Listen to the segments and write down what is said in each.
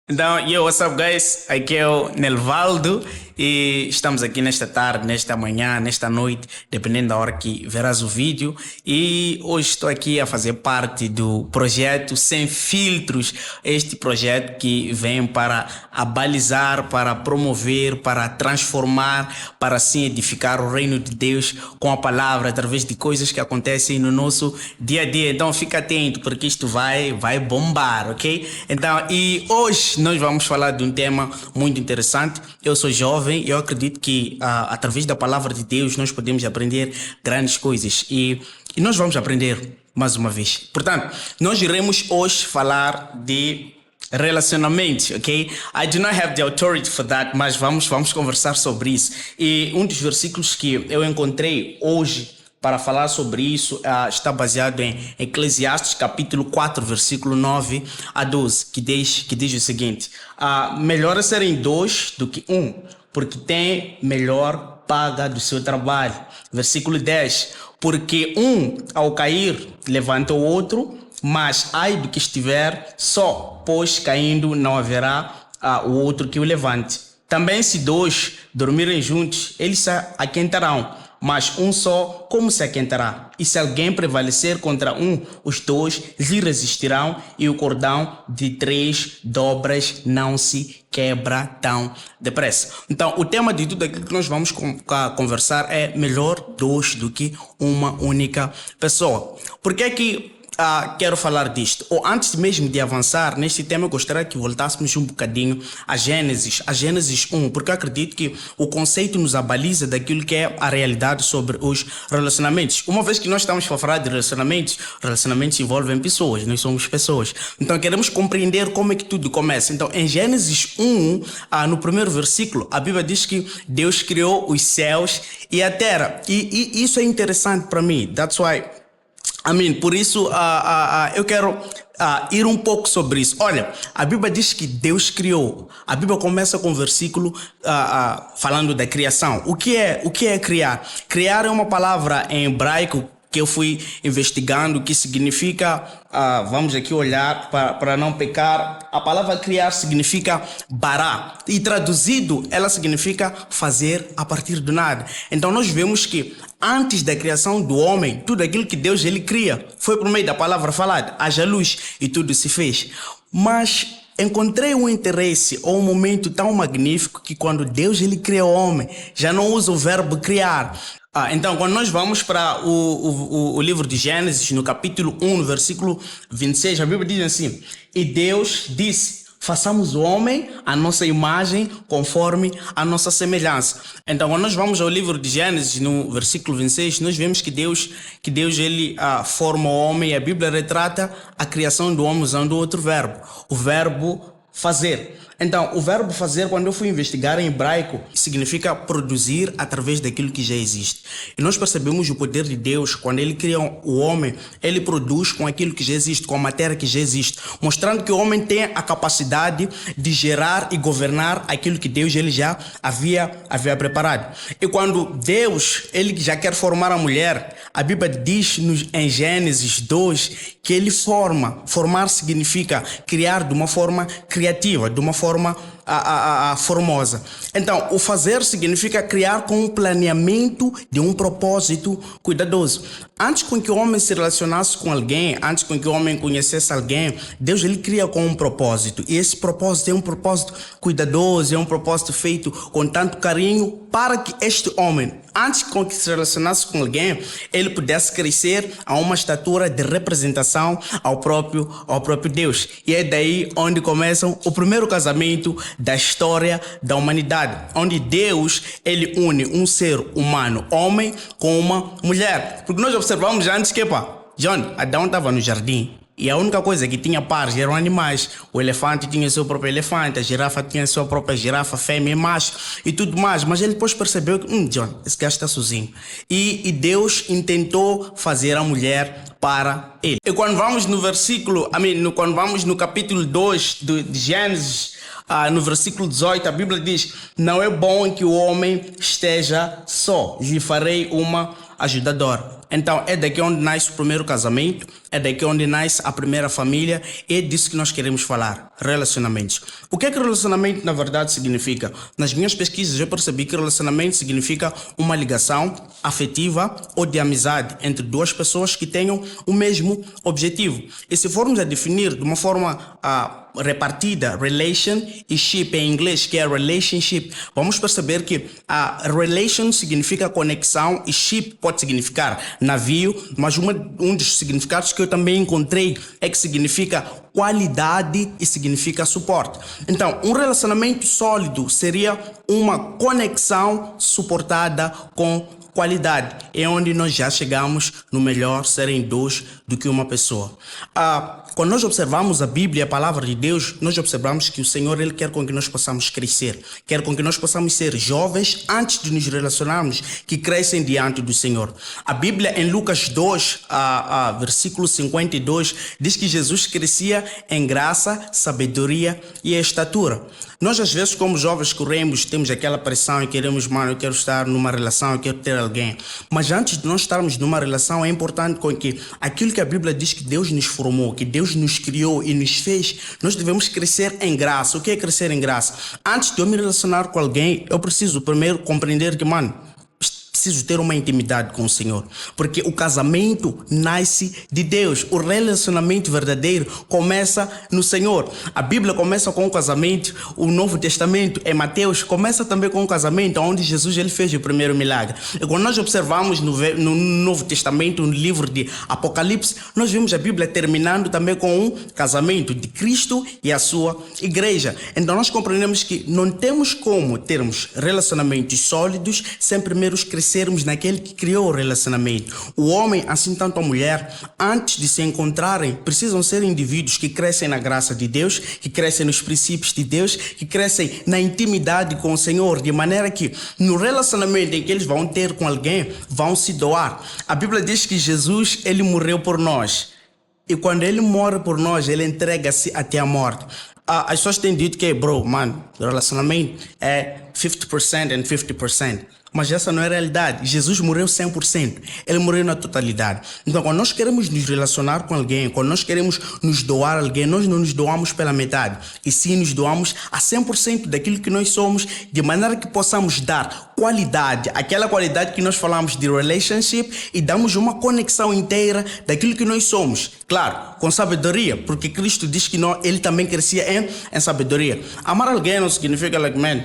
Então, what's up, guys? Aqui é o Nelvaldo e estamos aqui nesta tarde, nesta manhã, nesta noite, dependendo da hora que verás o vídeo. E hoje estou aqui a fazer parte do projeto Sem Filtros, este projeto que vem para abalizar, para promover, para transformar, para assim edificar o reino de Deus com a palavra, através de coisas que acontecem no nosso dia a dia. Então, fica atento, porque isto vai bombar, ok? Então, e hoje nós vamos falar de um tema muito interessante. Eu sou jovem e eu acredito que através da palavra de Deus nós podemos aprender grandes coisas e nós vamos aprender mais uma vez. Portanto, nós iremos hoje falar de relacionamentos, ok? I do not have the authority for that, mas vamos conversar sobre isso. E um dos versículos que eu encontrei hoje para falar sobre isso está baseado em Eclesiastes capítulo 4, versículo 9 a 12, que diz o seguinte: melhor é serem dois do que um, porque tem melhor paga do seu trabalho. Versículo 10, porque um ao cair levanta o outro, mas ai do que estiver só, pois caindo não haverá o outro que o levante. Também se dois dormirem juntos, eles se aquentarão, mas um só, como se aquentará? E se alguém prevalecer contra um, os dois lhe resistirão, e o cordão de 3 dobras não se quebra tão depressa. Então, o tema de tudo aquilo que nós vamos conversar é melhor dois do que uma única pessoa. Por que é que quero falar disto? Ou antes mesmo de avançar neste tema, eu gostaria que voltássemos um bocadinho a Gênesis 1, porque eu acredito que o conceito nos abaliza daquilo que é a realidade sobre os relacionamentos. Uma vez que nós estamos a falar de relacionamentos envolvem pessoas, nós somos pessoas. Então queremos compreender como é que tudo começa. Então em Gênesis 1, no primeiro versículo, a Bíblia diz que Deus criou os céus e a terra. E isso é interessante para mim. That's why por isso eu quero ir um pouco sobre isso. Olha, a Bíblia diz que Deus criou. A Bíblia começa com um versículo falando da criação. O que é criar? Criar é uma palavra em hebraico que eu fui investigando, que significa, vamos aqui olhar para não pecar. A palavra criar significa bará, e traduzido ela significa fazer a partir do nada. Então nós vemos que antes da criação do homem, tudo aquilo que Deus ele cria foi por meio da palavra falada, haja luz, e tudo se fez. Mas encontrei um interesse ou um momento tão magnífico que quando Deus ele cria o homem, já não usa o verbo criar. Então, quando nós vamos para o livro de Gênesis, no capítulo 1, no versículo 26, a Bíblia diz assim: e Deus disse, façamos o homem à nossa imagem, conforme a nossa semelhança. Então, quando nós vamos ao livro de Gênesis, no versículo 26, nós vemos que Deus ele forma o homem, e a Bíblia retrata a criação do homem usando outro verbo, o verbo fazer. Então, o verbo fazer, quando eu fui investigar em hebraico, significa produzir através daquilo que já existe. E nós percebemos o poder de Deus quando ele cria o homem, ele produz com aquilo que já existe, com a matéria que já existe, mostrando que o homem tem a capacidade de gerar e governar aquilo que Deus ele já havia preparado. E quando Deus ele já quer formar a mulher, a Bíblia diz em Gênesis 2 que ele forma. Formar significa criar de uma forma criativa, de uma forma formosa. Então, o fazer significa criar com um planeamento de um propósito cuidadoso. Antes com que o homem se relacionasse com alguém, antes com que o homem conhecesse alguém, Deus ele cria com um propósito. E esse propósito é um propósito cuidadoso, é um propósito feito com tanto carinho para que este homem, antes com que se relacionasse com alguém, ele pudesse crescer a uma estatura de representação ao próprio Deus. E é daí onde começa o primeiro casamento da história da humanidade, onde Deus ele une um ser humano, homem, com uma mulher. Porque nós observamos antes que, John, Adão estava no jardim e a única coisa que tinha pares eram animais. O elefante tinha seu próprio elefante, a girafa tinha sua própria girafa, fêmea e macho e tudo mais. Mas ele depois percebeu que, John, esse gajo está sozinho. E Deus intentou fazer a mulher para ele. E quando vamos no versículo, quando vamos no capítulo 2 de Gênesis, no versículo 18, a Bíblia diz: não é bom que o homem esteja só, lhe farei uma ajudador. Então, é daqui onde nasce o primeiro casamento, é daqui onde nasce a primeira família, e é disso que nós queremos falar, relacionamentos. O que é que relacionamento, na verdade, significa? Nas minhas pesquisas, eu percebi que relacionamento significa uma ligação afetiva ou de amizade entre duas pessoas que tenham o mesmo objetivo. E se formos a definir de uma forma repartida, relation e ship em inglês, que é relationship, vamos perceber que a relation significa conexão e ship pode significar navio, mas um dos significados que eu também encontrei é que significa qualidade e significa suporte. Então, um relacionamento sólido seria uma conexão suportada com qualidade. É onde nós já chegamos no melhor serem dois do que uma pessoa. Quando nós observamos a Bíblia, a palavra de Deus, nós observamos que o Senhor, Ele quer com que nós possamos crescer. Quer com que nós possamos ser jovens antes de nos relacionarmos, que crescem diante do Senhor. A Bíblia, em Lucas 2, versículo 52, diz que Jesus crescia em graça, sabedoria e estatura. Nós, às vezes, como jovens, corremos, temos aquela pressão e queremos, mano, eu quero estar numa relação, eu quero ter alguém. Mas antes de nós estarmos numa relação, é importante com que aquilo que a Bíblia diz que Deus nos formou, que Deus nos criou e nos fez, nós devemos crescer em graça. O que é crescer em graça? Antes de eu me relacionar com alguém, eu preciso primeiro compreender que, mano, preciso ter uma intimidade com o Senhor, porque o casamento nasce de Deus. O relacionamento verdadeiro começa no Senhor. A Bíblia começa com o casamento. O Novo Testamento, em Mateus, começa também com o casamento, onde Jesus ele fez o primeiro milagre. E quando nós observamos no Novo Testamento, no livro de Apocalipse, nós vemos a Bíblia terminando também com um casamento de Cristo e a sua igreja. Então nós compreendemos que não temos como termos relacionamentos sólidos sem primeiro crescermos naquele que criou o relacionamento. O homem, assim tanto a mulher, antes de se encontrarem, precisam ser indivíduos que crescem na graça de Deus, que crescem nos princípios de Deus, que crescem na intimidade com o Senhor, de maneira que no relacionamento em que eles vão ter com alguém, vão se doar. A Bíblia diz que Jesus, ele morreu por nós. E quando ele morre por nós, ele entrega-se até a morte. As pessoas têm dito que, o relacionamento é 50% and 50%. Mas essa não é a realidade. Jesus morreu 100%. Ele morreu na totalidade. Então, quando nós queremos nos relacionar com alguém, quando nós queremos nos doar a alguém, nós não nos doamos pela metade. E sim, nos doamos a 100% daquilo que nós somos, de maneira que possamos dar qualidade, aquela qualidade que nós falamos de relationship, e damos uma conexão inteira daquilo que nós somos. Claro, com sabedoria, porque Cristo diz que ele também crescia em sabedoria. Amar alguém não significa like, man,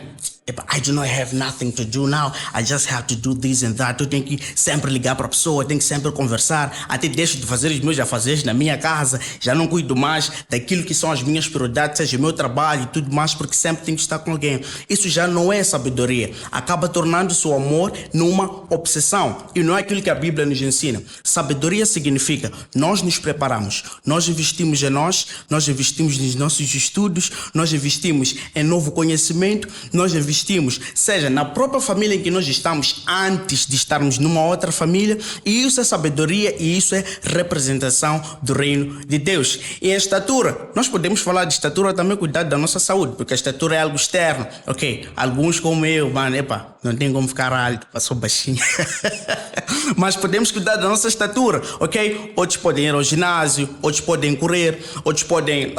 I do not have nothing to do now. I just have to do this and that. Eu tenho que sempre ligar para a pessoa, tenho que sempre conversar. Até deixo de fazer os meus afazeres na minha casa. Já não cuido mais daquilo que são as minhas prioridades, seja o meu trabalho e tudo mais, porque sempre tenho que estar com alguém. Isso já não é sabedoria. Acaba tornando-se o amor numa obsessão. E não é aquilo que a Bíblia nos ensina. Sabedoria significa nós nos preparamos, nós investimos em nós investimos nos nossos estudos, nós investimos em novo conhecimento, nós investimos, seja na própria família em que nós estamos antes de estarmos numa outra família, e isso é sabedoria e isso é representação do reino de Deus. E a estatura, nós podemos falar de estatura também, cuidar da nossa saúde, porque a estatura é algo externo, ok? Alguns como eu, não tem como ficar alto, sou baixinho. Mas podemos cuidar da nossa estatura, ok? Outros podem ir ao ginásio, outros podem correr, outros podem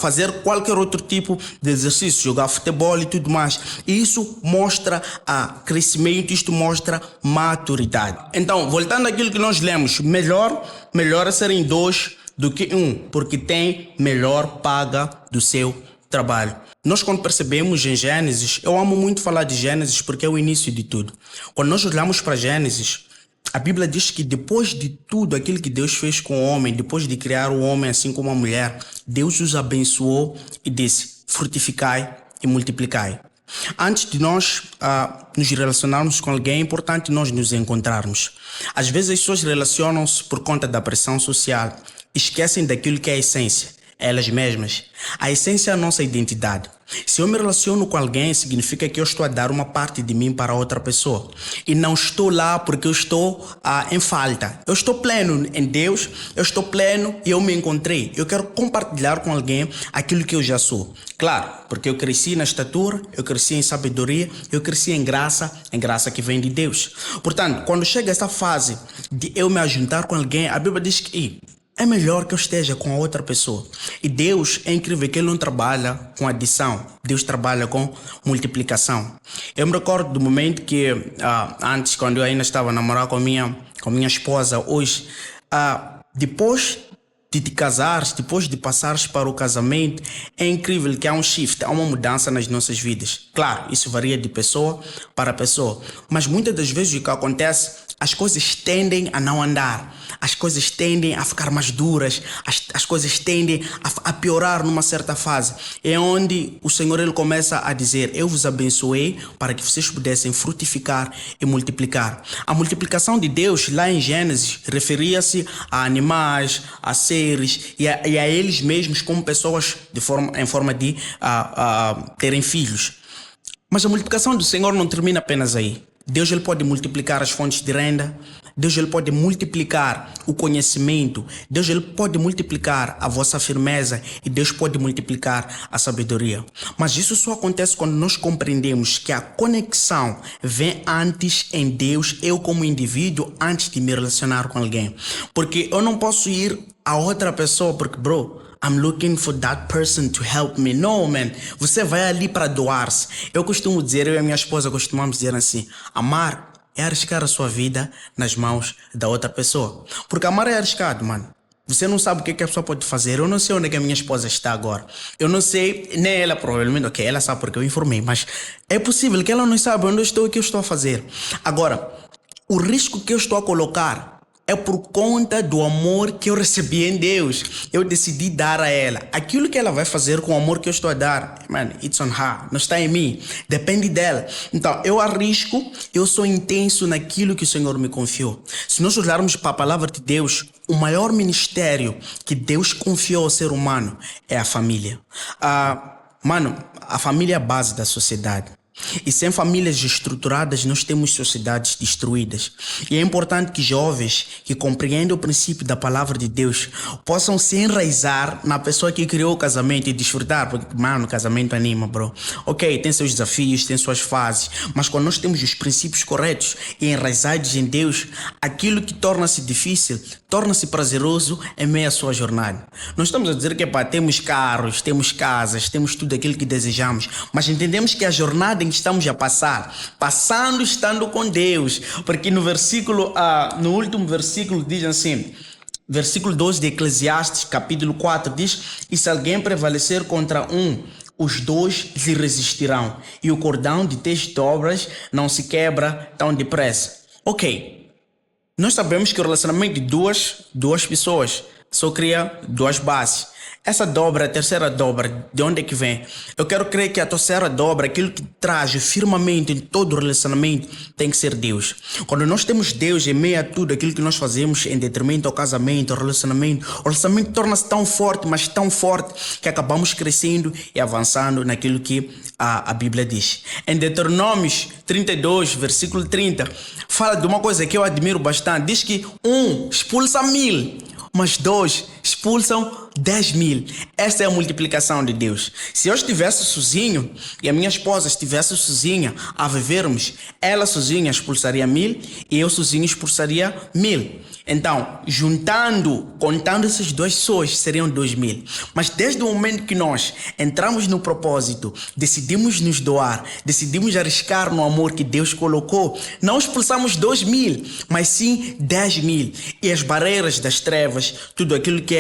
fazer qualquer outro tipo de exercício, jogar futebol e tudo mais. E isso mostra crescimento, isto mostra maturidade. Então, voltando àquilo que nós lemos, melhor é serem dois do que um, porque tem melhor paga do seu trabalho. Nós, quando percebemos em Gênesis, eu amo muito falar de Gênesis porque é o início de tudo. Quando nós olhamos para Gênesis, a Bíblia diz que depois de tudo aquilo que Deus fez com o homem, depois de criar o homem assim como a mulher, Deus os abençoou e disse: frutificai e multiplicai. Antes de nós nos relacionarmos com alguém, é importante nós nos encontrarmos. Às vezes as pessoas relacionam-se por conta da pressão social, esquecem daquilo que é a essência, elas mesmas. A essência é a nossa identidade. Se eu me relaciono com alguém, significa que eu estou a dar uma parte de mim para outra pessoa. E não estou lá porque eu estou em falta. Eu estou pleno em Deus, eu estou pleno e eu me encontrei. Eu quero compartilhar com alguém aquilo que eu já sou. Claro, porque eu cresci na estatura, eu cresci em sabedoria, eu cresci em graça que vem de Deus. Portanto, quando chega essa fase de eu me ajuntar com alguém, a Bíblia diz que é melhor que eu esteja com a outra pessoa. E Deus, é incrível que Ele não trabalha com adição. Deus trabalha com multiplicação. Eu me recordo do momento que, antes, quando eu ainda estava a namorar com minha esposa, hoje, depois de te casares, depois de passares para o casamento, é incrível que há um shift, há uma mudança nas nossas vidas. Claro, isso varia de pessoa para pessoa. Mas muitas das vezes o que acontece, as coisas tendem a não andar. As coisas tendem a ficar mais duras, as coisas tendem a piorar numa certa fase. É onde o Senhor Ele começa a dizer: eu vos abençoei para que vocês pudessem frutificar e multiplicar. A multiplicação de Deus lá em Gênesis referia-se a animais, a seres e a eles mesmos como pessoas em forma de terem filhos. Mas a multiplicação do Senhor não termina apenas aí. Deus ele pode multiplicar as fontes de renda, Deus ele pode multiplicar o conhecimento, Deus ele pode multiplicar a vossa firmeza e Deus pode multiplicar a sabedoria. Mas isso só acontece quando nós compreendemos que a conexão vem antes em Deus, eu como indivíduo, antes de me relacionar com alguém. Porque eu não posso ir a outra pessoa porque, I'm looking for that person to help me. No, man. Você vai ali para doar-se. Eu costumo dizer, eu e a minha esposa costumamos dizer assim: amar é arriscar a sua vida nas mãos da outra pessoa. Porque amar é arriscado, mano. Você não sabe o que a pessoa pode fazer. Eu não sei onde é que a minha esposa está agora. Eu não sei, nem ela provavelmente. Ok, ela sabe porque eu informei. Mas é possível que ela não saiba onde eu estou e o que eu estou a fazer. Agora, o risco que eu estou a colocar é por conta do amor que eu recebi em Deus. Eu decidi dar a ela. Aquilo que ela vai fazer com o amor que eu estou a dar, man, it's on her. Não está em mim. Depende dela. Então, eu arrisco, eu sou intenso naquilo que o Senhor me confiou. Se nós olharmos para a palavra de Deus, o maior ministério que Deus confiou ao ser humano é a família. Mano, a família é a base da sociedade. E sem famílias estruturadas, nós temos sociedades destruídas. E é importante que jovens que compreendem o princípio da palavra de Deus possam se enraizar na pessoa que criou o casamento e desfrutar. Porque, mano, o casamento anima, bro. Ok, tem seus desafios, tem suas fases. Mas quando nós temos os princípios corretos e enraizados em Deus, aquilo que torna-se difícil, torna-se prazeroso em meio à sua jornada. Não estamos a dizer que temos carros, temos casas, temos tudo aquilo que desejamos. Mas entendemos que a jornada em que estamos a passar, estando com Deus, porque no último versículo diz assim, versículo 12 de Eclesiastes, capítulo 4, diz: e se alguém prevalecer contra os dois lhe resistirão, e o cordão de 10 dobras não se quebra tão depressa. Ok, nós sabemos que o relacionamento de duas pessoas só cria duas bases. Essa dobra, a terceira dobra, de onde é que vem? Eu quero crer que a terceira dobra, aquilo que traz o firmamento em todo o relacionamento, tem que ser Deus. Quando nós temos Deus em meio a tudo aquilo que nós fazemos em detrimento ao casamento, ao relacionamento, o relacionamento torna-se tão forte, mas tão forte, que acabamos crescendo e avançando naquilo que a Bíblia diz. Em Deuteronômios 32, versículo 30, fala de uma coisa que eu admiro bastante. Diz que 1 expulsa 1000, mas 2 expulsam 10.000. Essa é a multiplicação de Deus. Se eu estivesse sozinho e a minha esposa estivesse sozinha a vivermos, ela sozinha expulsaria 1000 e eu sozinho expulsaria 1000. Então, contando essas duas pessoas, seriam 2000. Mas desde o momento que nós entramos no propósito, decidimos nos doar, decidimos arriscar no amor que Deus colocou, não expulsamos 2000, mas sim 10.000. E as barreiras das trevas, tudo aquilo que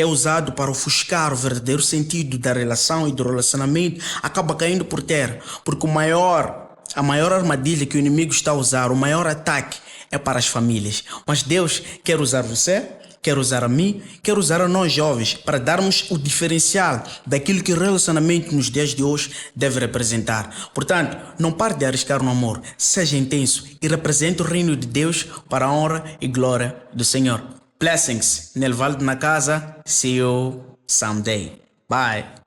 é usado para ofuscar o verdadeiro sentido da relação e do relacionamento, acaba caindo por terra. Porque a maior armadilha que o inimigo está a usar, o maior ataque, é para as famílias. Mas Deus quer usar você, quer usar a mim, quer usar a nós jovens para darmos o diferencial daquilo que o relacionamento nos dias de hoje deve representar. Portanto, não pare de arriscar no amor, seja intenso e represente o reino de Deus para a honra e glória do Senhor. Blessings. Nelvaldo na casa. See you someday. Bye.